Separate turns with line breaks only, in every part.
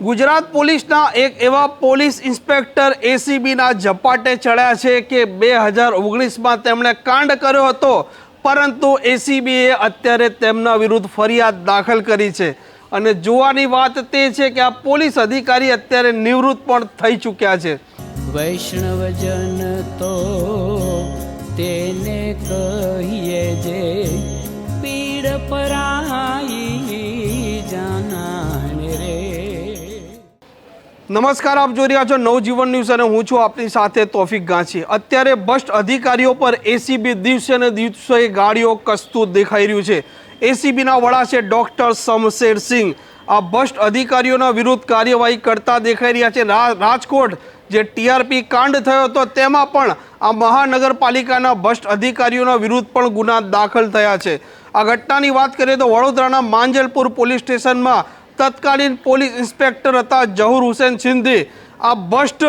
ગુજરાત પોલીસના એક એવા પોલીસ ઇન્સ્પેક્ટર એસીબીના ઝપાટે ચડ્યા છે કે 2019માં તેમણે કાંડ કર્યો હતો, પરંતુ એસીબીએ અત્યારે તેમના વિરુદ્ધ ફરિયાદ દાખલ કરી છે। અને જોવાની વાત તે છે કે આ પોલીસ અધિકારી અત્યારે નિવૃત્ત પણ થઈ ચૂક્યા છે।
વૈષ્ણવજન તો તેને કહીએ જે પીડ પરાઈ જાનાને રે।
નમસ્કાર, આપ જોઈ રહ્યા છો નવજીવન ન્યૂઝ અને હું છું આપની સાથે તોફિક ગાંચી। અત્યારે ભ્રષ્ટ અધિકારીઓ પર એસીબી દિવસે ને દિવસે ગાડીઓ કસતું દેખાઈ રહ્યું છે। એસીબીના વડા છે ડોક્ટર શમશેર સિંહ આ ભ્રષ્ટ અધિકારીઓના વિરુદ્ધ કાર્યવાહી કરતા દેખાઈ રહ્યા છે। રાજકોટ જે ટીઆરપી કાંડ થયો હતો તેમાં પણ આ મહાનગરપાલિકાના ભ્રષ્ટ અધિકારીઓના વિરુદ્ધ પણ ગુના દાખલ થયા છે। આ ઘટનાની વાત કરીએ તો વડોદરાના માંજલપુર પોલીસ સ્ટેશનમાં તત્કાલીન પોલીસ ઇન્સ્પેક્ટર હતા ઝહુર હુસૈન સિંધી। આ ભ્રષ્ટ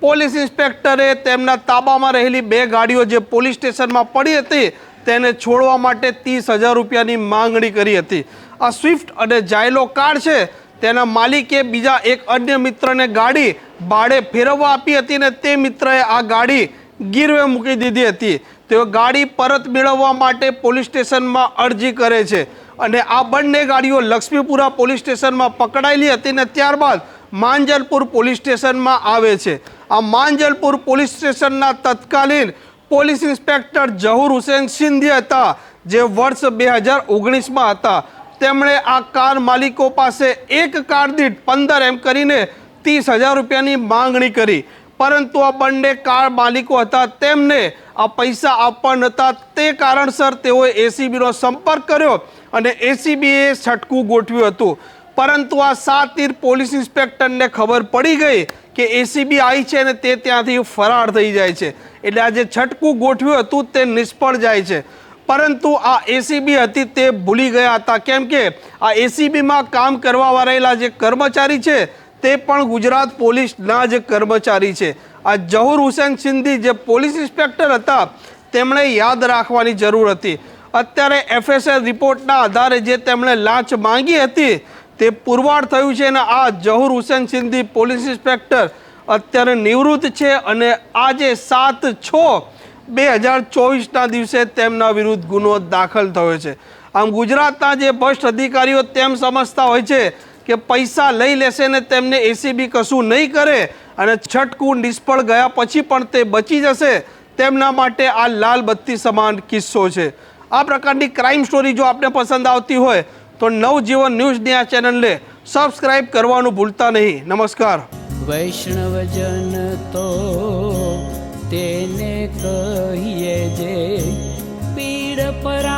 પોલીસ ઇન્સ્પેક્ટરે તેમના તાબામાં રહેલી 2 ગાડીઓ જે પોલીસ સ્ટેશનમાં પડી હતી તેને છોડવા માટે 30,000 રૂપિયાની માંગણી કરી હતી। આ સ્વિફ્ટ અને જાયલો કાર છે તેના માલિકે બીજા એક અન્ય મિત્રને ગાડી ભાડે ફેરવવા આપી હતી અને તે મિત્રએ આ ગાડી ગીરવે મૂકી દીધી હતી। તેઓ ગાડી પરત મેળવવા માટે પોલીસ સ્ટેશનમાં અરજી કરે છે અને આ બંને ગાડીઓ લક્ષ્મીપુરા પોલીસ સ્ટેશનમાં પકડાયેલી હતી અને ત્યારબાદ માંજલપુર પોલીસ સ્ટેશનમાં આવે છે। આ માંજલપુર પોલીસ સ્ટેશનના તત્કાલીન પોલીસ ઇન્સ્પેક્ટર ઝહુર હુસૈન સિંધી હતા જે વર્ષ 2019માં હતા। તેમણે આ કાર માલિકો પાસે એક કાર દીઠ 15 એમ કરીને 30,000 રૂપિયાની માંગણી કરી, પરંતુ આ બંને કાર માલિકો હતા તેમને આ પૈસા આપવા નહોતા। તે કારણસર તેઓએ એસીબીનો સંપર્ક કર્યો અને એસીબીએ છટકું ગોઠવ્યું હતું, પરંતુ આ સાતીર પોલીસ ઇન્સ્પેક્ટરને ખબર પડી ગઈ કે એસીબી આવી છે અને તે ત્યાંથી ફરાર થઈ જાય છે, એટલે આ જે છટકું ગોઠવ્યું હતું તે નિષ્ફળ જાય છે। પરંતુ આ એસીબી હતી તે ભૂલી ગયા હતા, કેમ કે આ એસીબીમાં કામ કરવા વાળેલા જે કર્મચારી છે તે પણ ગુજરાત પોલીસના જ કર્મચારી છે। આ ઝહુર હુસૈન સિંધી જે પોલીસ ઇન્સ્પેક્ટર હતા તેમણે યાદ રાખવાની જરૂર હતી। અત્યારે એફએસએલ રિપોર્ટના આધારે જે તેમણે લાંચ માંગી હતી તે પુરવાર થયું છે અને આ ઝહુર હુસૈન સિંધી પોલીસ ઇન્સ્પેક્ટર અત્યારે નિવૃત્ત છે અને આજે 7/6/2024ના દિવસે તેમના વિરુદ્ધ ગુનો દાખલ થયો છે। આમ ગુજરાતના જે ભ્રષ્ટ અધિકારીઓ તેમ સમજતા હોય છે કે પૈસા લઈ લેશે ને તેમને એસીબી કશું નહીં કરે અને છટકું નિષ્ફળ ગયા પછી પણ તે બચી જશે, તેમના માટે આ લાલ બત્તી સમાન કિસ્સો છે। આ પ્રકારની ક્રાઇમ સ્ટોરી જો આપને પસંદ આવતી હોય તો નવજીવન ન્યૂઝની આ ચેનલને સબસ્ક્રાઇબ કરવાનું ભૂલતા નહીં। નમસ્કાર।
વૈષ્ણવજન તો તેને કહીએ જે પીડ પરાઈ